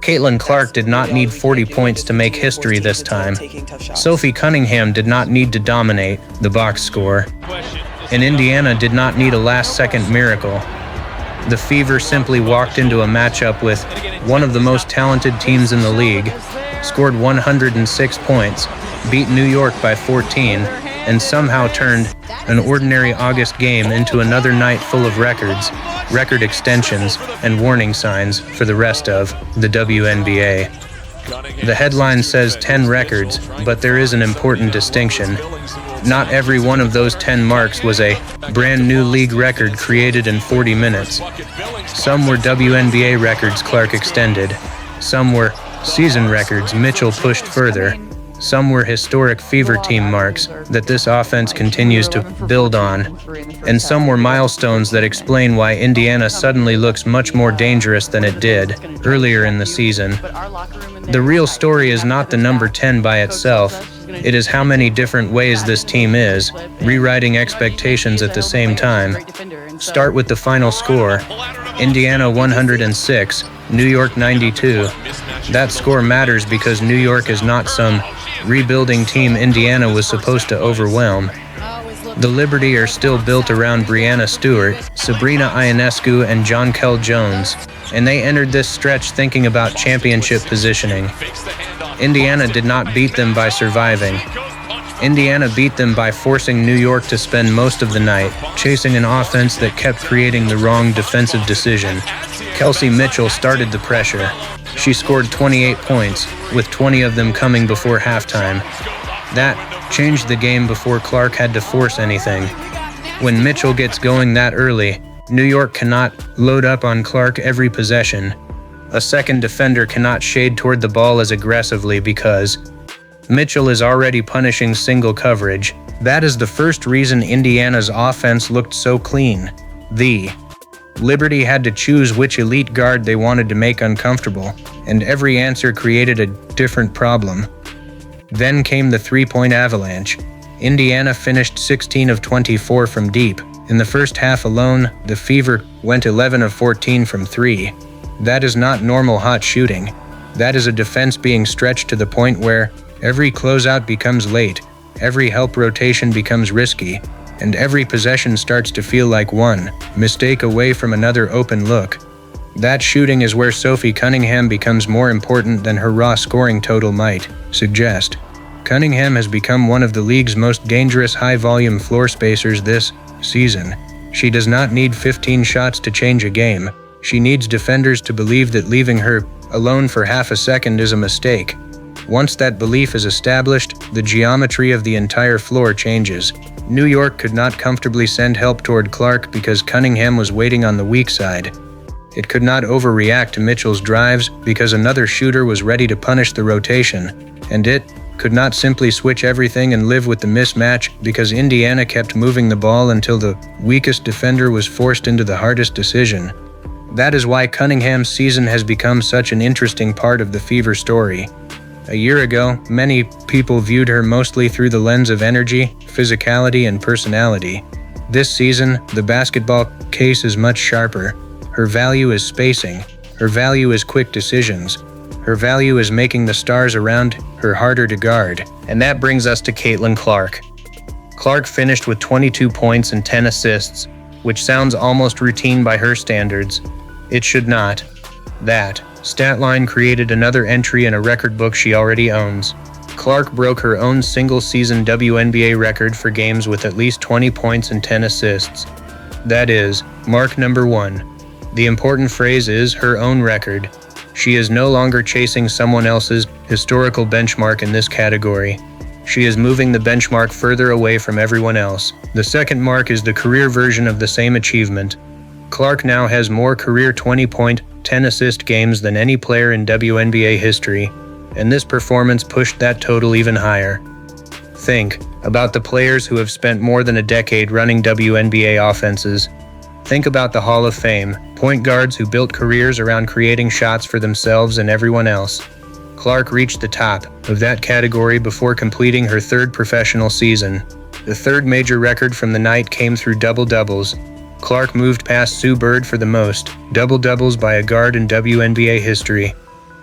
Caitlin Clark did not need 40 points to make history this time. Sophie Cunningham did not need to dominate the box score. And Indiana did not need a last-second miracle. The Fever simply walked into a matchup with one of the most talented teams in the league, scored 106 points, beat New York by 14, and somehow turned an ordinary August game into another night full of records, record extensions, and warning signs for the rest of the WNBA. The headline says 10 records, but there is an important distinction. Not every one of those 10 marks was a brand new league record created in 40 minutes. Some were WNBA records Clark extended. Some were season records Mitchell pushed further. Some were historic Fever team marks that this offense continues to build on. And some were milestones that explain why Indiana suddenly looks much more dangerous than it did earlier in the season. The real story is not the number 10 by itself. It is how many different ways this team is rewriting expectations at the same time. Start with the final score. Indiana 106, New York 92. That score matters because New York is not some rebuilding team Indiana was supposed to overwhelm. The Liberty are still built around Brianna Stewart, Sabrina Ionescu, and Jonquel Jones, and they entered this stretch thinking about championship positioning. Indiana did not beat them by surviving. Indiana beat them by forcing New York to spend most of the night chasing an offense that kept creating the wrong defensive decision. Kelsey Mitchell started the pressure. She scored 28 points, with 20 of them coming before halftime. That changed the game before Clark had to force anything. When Mitchell gets going that early, New York cannot load up on Clark every possession. A second defender cannot shade toward the ball as aggressively because Mitchell is already punishing single coverage. That is the first reason Indiana's offense looked so clean. The Liberty had to choose which elite guard they wanted to make uncomfortable, and every answer created a different problem. Then came the three-point avalanche. Indiana finished 16 of 24 from deep. In the first half alone, the Fever went 11 of 14 from three. That is not normal hot shooting. That is a defense being stretched to the point where every closeout becomes late, every help rotation becomes risky, and every possession starts to feel like one mistake away from another open look. That shooting is where Sophie Cunningham becomes more important than her raw scoring total might suggest. Cunningham has become one of the league's most dangerous high-volume floor spacers this season. She does not need 15 shots to change a game. She needs defenders to believe that leaving her alone for half a second is a mistake. Once that belief is established, the geometry of the entire floor changes. New York could not comfortably send help toward Clark because Cunningham was waiting on the weak side. It could not overreact to Mitchell's drives because another shooter was ready to punish the rotation, and it could not simply switch everything and live with the mismatch because Indiana kept moving the ball until the weakest defender was forced into the hardest decision. That is why Cunningham's season has become such an interesting part of the Fever story. A year ago, many people viewed her mostly through the lens of energy, physicality, and personality. This season, the basketball case is much sharper. Her value is spacing. Her value is quick decisions. Her value is making the stars around her harder to guard. And that brings us to Caitlin Clark. Clark finished with 22 points and 10 assists, which sounds almost routine by her standards. It should not. That stat line created another entry in a record book she already owns. Clark broke her own single-season WNBA record for games with at least 20 points and 10 assists. That is, mark number 1. The important phrase is her own record. She is no longer chasing someone else's historical benchmark in this category. She is moving the benchmark further away from everyone else. The second mark is the career version of the same achievement. Clark now has more career 20-point, 10-assist games than any player in WNBA history, and this performance pushed that total even higher. Think about the players who have spent more than a decade running WNBA offenses. Think about the Hall of Fame, point guards who built careers around creating shots for themselves and everyone else. Clark reached the top of that category before completing her third professional season. The third major record from the night came through double-doubles. Clark moved past Sue Bird for the most double-doubles by a guard in WNBA history.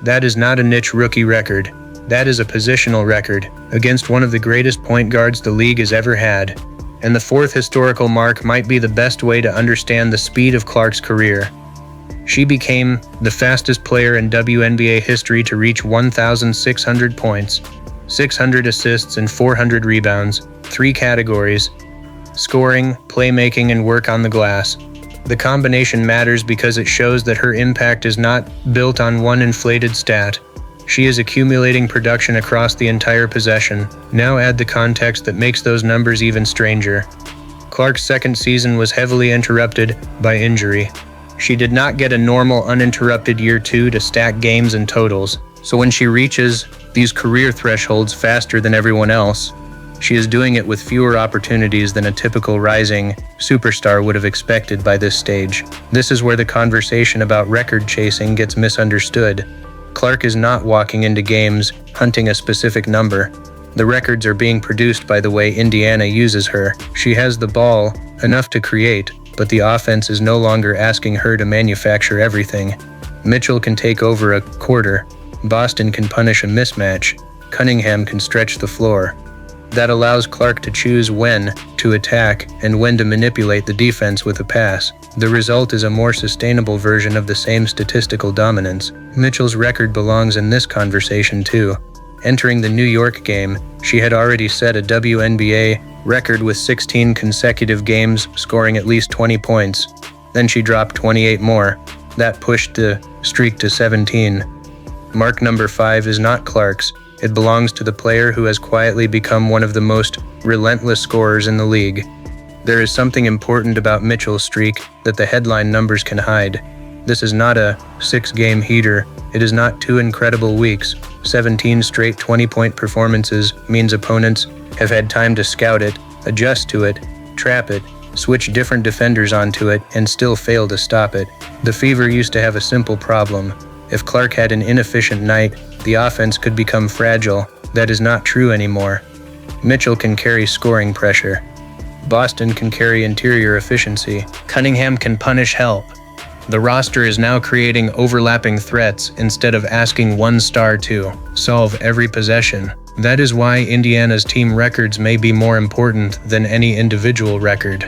That is not a niche rookie record. That is a positional record against one of the greatest point guards the league has ever had. And the fourth historical mark might be the best way to understand the speed of Clark's career. She became the fastest player in WNBA history to reach 1,600 points, 600 assists, and 400 rebounds, 3 categories: scoring, playmaking, and work on the glass. The combination matters because it shows that her impact is not built on one inflated stat. She is accumulating production across the entire possession. Now add the context that makes those numbers even stranger. Clark's second season was heavily interrupted by injury. She did not get a normal uninterrupted year 2 to stack games and totals, so when she reaches these career thresholds faster than everyone else, she is doing it with fewer opportunities than a typical rising superstar would have expected by this stage. This is where the conversation about record chasing gets misunderstood. Clark is not walking into games hunting a specific number. The records are being produced by the way Indiana uses her. She has the ball enough to create, but the offense is no longer asking her to manufacture everything. Mitchell can take over a quarter. Boston can punish a mismatch. Cunningham can stretch the floor. That allows Clark to choose when to attack and when to manipulate the defense with a pass. The result is a more sustainable version of the same statistical dominance. Mitchell's record belongs in this conversation too. Entering the New York game, she had already set a WNBA record with 16 consecutive games scoring at least 20 points. Then she dropped 28 more. That pushed the streak to 17. Mark number 5 is not Clark's. It belongs to the player who has quietly become one of the most relentless scorers in the league. There is something important about Mitchell's streak that the headline numbers can hide. This is not a 6-game heater. It is not 2 incredible weeks. 17 straight 20-point performances means opponents have had time to scout it, adjust to it, trap it, switch different defenders onto it, and still fail to stop it. The Fever used to have a simple problem. If Clark had an inefficient night, the offense could become fragile. That is not true anymore. Mitchell can carry scoring pressure. Boston can carry interior efficiency. Cunningham can punish help. The roster is now creating overlapping threats instead of asking one star to solve every possession. That is why Indiana's team records may be more important than any individual record.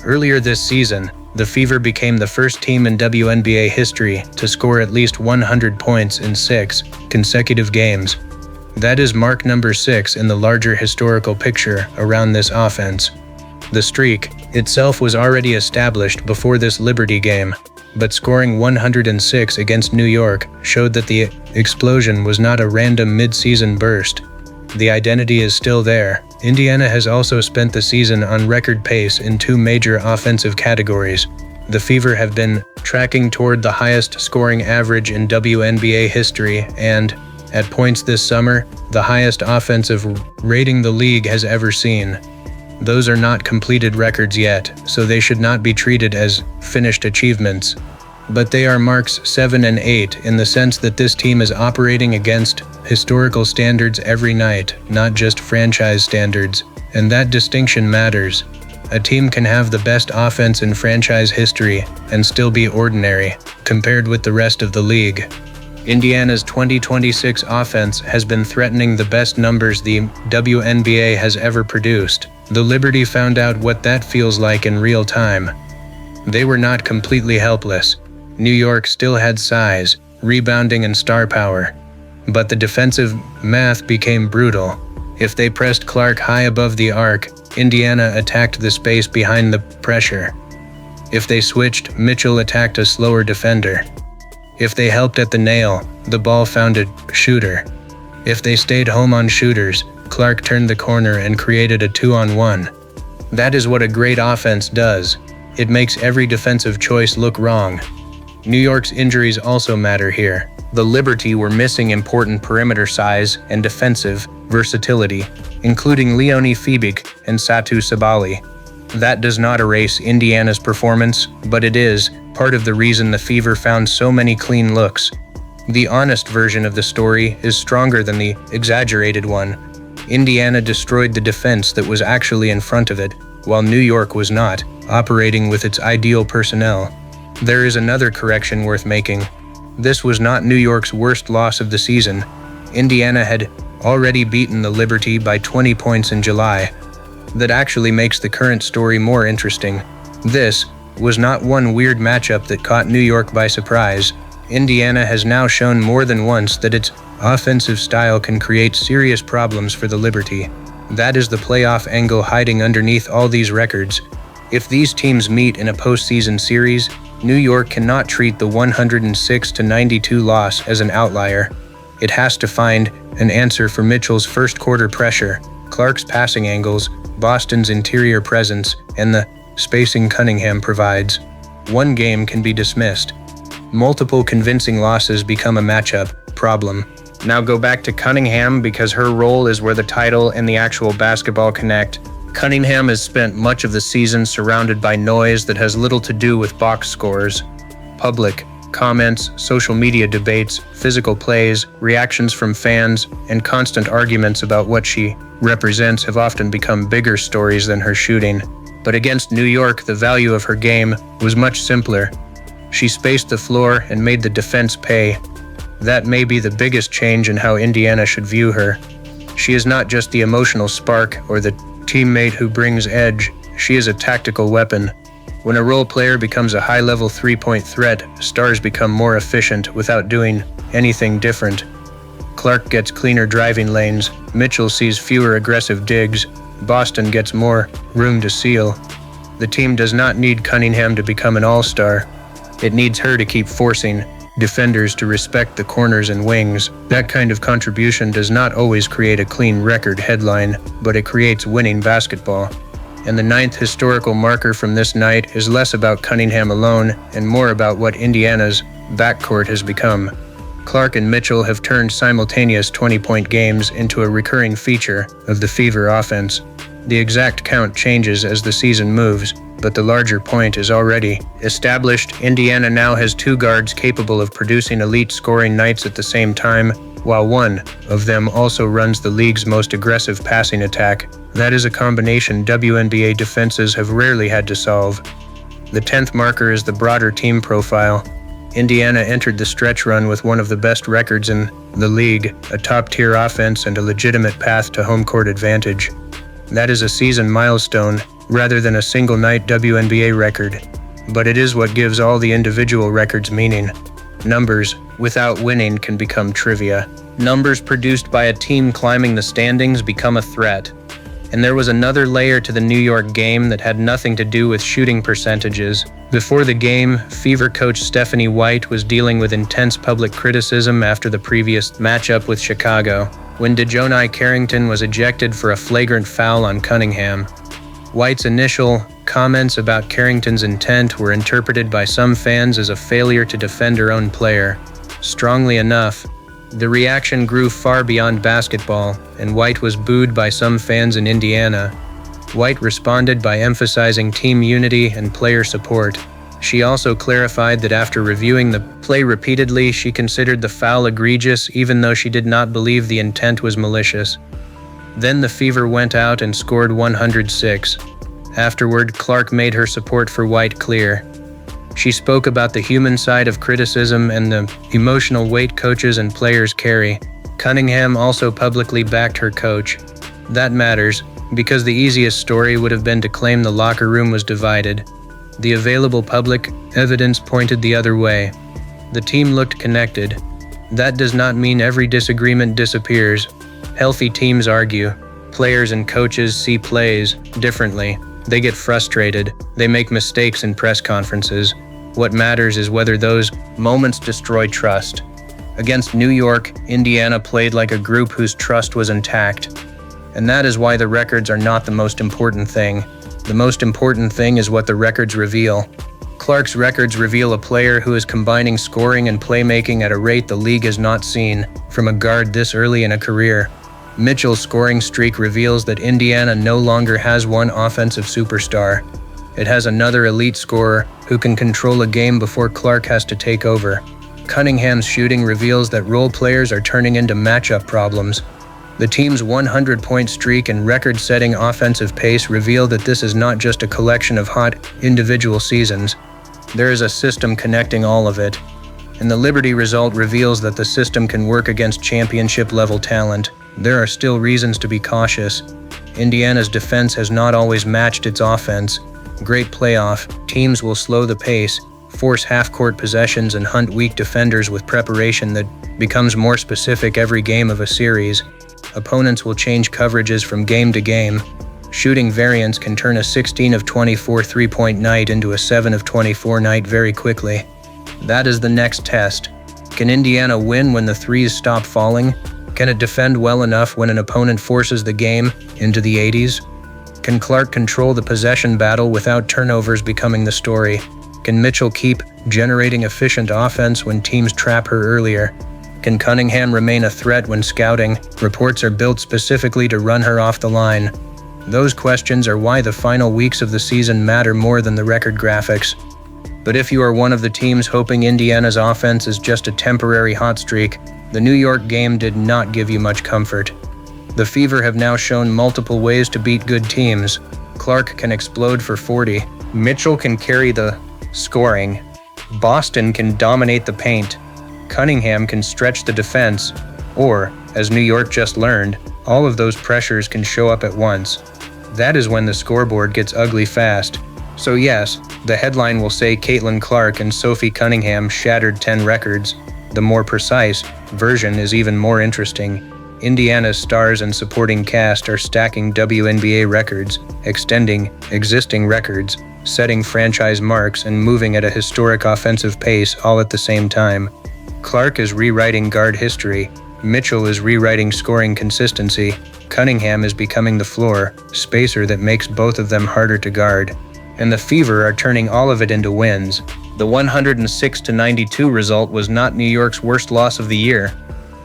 Earlier this season, the Fever became the first team in WNBA history to score at least 100 points in 6 consecutive games. That is mark number 6 in the larger historical picture around this offense. The streak itself was already established before this Liberty game, but scoring 106 against New York showed that the explosion was not a random mid-season burst. The identity is still there. Indiana has also spent the season on record pace in 2 major offensive categories. The Fever have been tracking toward the highest scoring average in WNBA history and, at points this summer, the highest offensive rating the league has ever seen. Those are not completed records yet, so they should not be treated as finished achievements. But they are marks 7 and 8 in the sense that this team is operating against historical standards every night, not just franchise standards, and that distinction matters. A team can have the best offense in franchise history and still be ordinary, compared with the rest of the league. Indiana's 2026 offense has been threatening the best numbers the WNBA has ever produced. The Liberty found out what that feels like in real time. They were not completely helpless. New York still had size, rebounding, and star power. But the defensive math became brutal. If they pressed Clark high above the arc, Indiana attacked the space behind the pressure. If they switched, Mitchell attacked a slower defender. If they helped at the nail, the ball found a shooter. If they stayed home on shooters, Clark turned the corner and created a 2-on-1. That is what a great offense does. It makes every defensive choice look wrong. New York's injuries also matter here. The Liberty were missing important perimeter size and defensive versatility, including Leonie Fiebig and Satu Sabali. That does not erase Indiana's performance, but it is part of the reason the Fever found so many clean looks. The honest version of the story is stronger than the exaggerated one. Indiana destroyed the defense that was actually in front of it, while New York was not, operating with its ideal personnel. There is another correction worth making. This was not New York's worst loss of the season. Indiana had already beaten the Liberty by 20 points in July. That actually makes the current story more interesting. This was not one weird matchup that caught New York by surprise. Indiana has now shown more than once that its offensive style can create serious problems for the Liberty. That is the playoff angle hiding underneath all these records. If these teams meet in a postseason series, New York cannot treat the 106-92 loss as an outlier. It has to find an answer for Mitchell's first quarter pressure, Clark's passing angles, Boston's interior presence, and the spacing Cunningham provides. One game can be dismissed. Multiple convincing losses become a matchup problem. Now go back to Cunningham because her role is where the title and the actual basketball connect. Cunningham has spent much of the season surrounded by noise that has little to do with box scores. Public comments, social media debates, physical plays, reactions from fans, and constant arguments about what she represents have often become bigger stories than her shooting. But against New York, the value of her game was much simpler. She spaced the floor and made the defense pay. That may be the biggest change in how Indiana should view her. She is not just the emotional spark or the teammate who brings edge. She is a tactical weapon. When a role player becomes a high-level three-point threat, stars become more efficient without doing anything different. Clark gets cleaner driving lanes, Mitchell sees fewer aggressive digs, Boston gets more room to seal. The team does not need Cunningham to become an all-star. It needs her to keep forcing defenders to respect the corners and wings. That kind of contribution does not always create a clean record headline, but it creates winning basketball. And the ninth historical marker from this night is less about Cunningham alone and more about what Indiana's backcourt has become. Clark and Mitchell have turned simultaneous 20-point games into a recurring feature of the Fever offense. The exact count changes as the season moves, but the larger point is already established. Indiana now has two guards capable of producing elite scoring nights at the same time, while one of them also runs the league's most aggressive passing attack. That is a combination WNBA defenses have rarely had to solve. The 10th marker is the broader team profile. Indiana entered the stretch run with one of the best records in the league, a top-tier offense and a legitimate path to home court advantage. That is a season milestone rather than a single-night WNBA record, but it is what gives all the individual records meaning. Numbers without winning can become trivia. Numbers produced by a team climbing the standings become a threat. And there was another layer to the New York game that had nothing to do with shooting percentages. Before the game, Fever coach Stephanie White was dealing with intense public criticism after the previous matchup with Chicago, when DeJounte Carrington was ejected for a flagrant foul on Cunningham. White's initial comments about Carrington's intent were interpreted by some fans as a failure to defend her own player. Strongly enough, the reaction grew far beyond basketball, and White was booed by some fans in Indiana. White responded by emphasizing team unity and player support. She also clarified that after reviewing the play repeatedly, she considered the foul egregious even though she did not believe the intent was malicious. Then the Fever went out and scored 106. Afterward, Clark made her support for White clear. She spoke about the human side of criticism and the emotional weight coaches and players carry. Cunningham also publicly backed her coach. That matters, because the easiest story would have been to claim the locker room was divided. The available public evidence pointed the other way. The team looked connected. That does not mean every disagreement disappears. Healthy teams argue. Players and coaches see plays differently. They get frustrated. They make mistakes in press conferences. What matters is whether those moments destroy trust. Against New York, Indiana played like a group whose trust was intact. And that is why the records are not the most important thing. The most important thing is what the records reveal. Clark's records reveal a player who is combining scoring and playmaking at a rate the league has not seen from a guard this early in a career. Mitchell's scoring streak reveals that Indiana no longer has one offensive superstar. It has another elite scorer who can control a game before Clark has to take over. Cunningham's shooting reveals that role players are turning into matchup problems. The team's 100-point streak and record-setting offensive pace reveal that this is not just a collection of hot individual seasons. There is a system connecting all of it. and the Liberty result reveals that the system can work against championship-level talent. There are still reasons to be cautious. Indiana's defense has not always matched its offense. Great playoff teams will slow the pace, force half-court possessions, and hunt weak defenders with preparation that becomes more specific every game of a series. Opponents will change coverages from game to game. Shooting variance can turn a 16 of 24 three-point night into a 7 of 24 night very quickly. That is the next test. Can Indiana win when the threes stop falling? Can it defend well enough when an opponent forces the game into the 80s? Can Clark control the possession battle without turnovers becoming the story? Can Mitchell keep generating efficient offense when teams trap her earlier? Can Cunningham remain a threat when scouting reports are built specifically to run her off the line? Those questions are why the final weeks of the season matter more than the record graphics. But if you are one of the teams hoping Indiana's offense is just a temporary hot streak, the New York game did not give you much comfort. The Fever have now shown multiple ways to beat good teams. Clark can explode for 40. Mitchell can carry the scoring. Boston can dominate the paint. Cunningham can stretch the defense. Or, as New York just learned, all of those pressures can show up at once. That is when the scoreboard gets ugly fast. So yes, the headline will say Caitlin Clark and Sophie Cunningham shattered 10 records. The more precise version is even more interesting. Indiana's stars and supporting cast are stacking WNBA records, extending existing records, setting franchise marks, and moving at a historic offensive pace all at the same time. Clark is rewriting guard history. Mitchell is rewriting scoring consistency. Cunningham is becoming the floor spacer that makes both of them harder to guard. And the Fever are turning all of it into wins. The 106-92 result was not New York's worst loss of the year.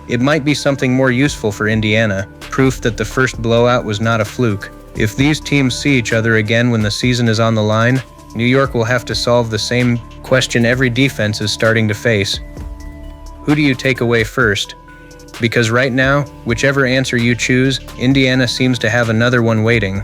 It might be something more useful for Indiana, proof that the first blowout was not a fluke. If these teams see each other again when the season is on the line, New York will have to solve the same question every defense is starting to face. Who do you take away first? Because right now, whichever answer you choose, Indiana seems to have another one waiting.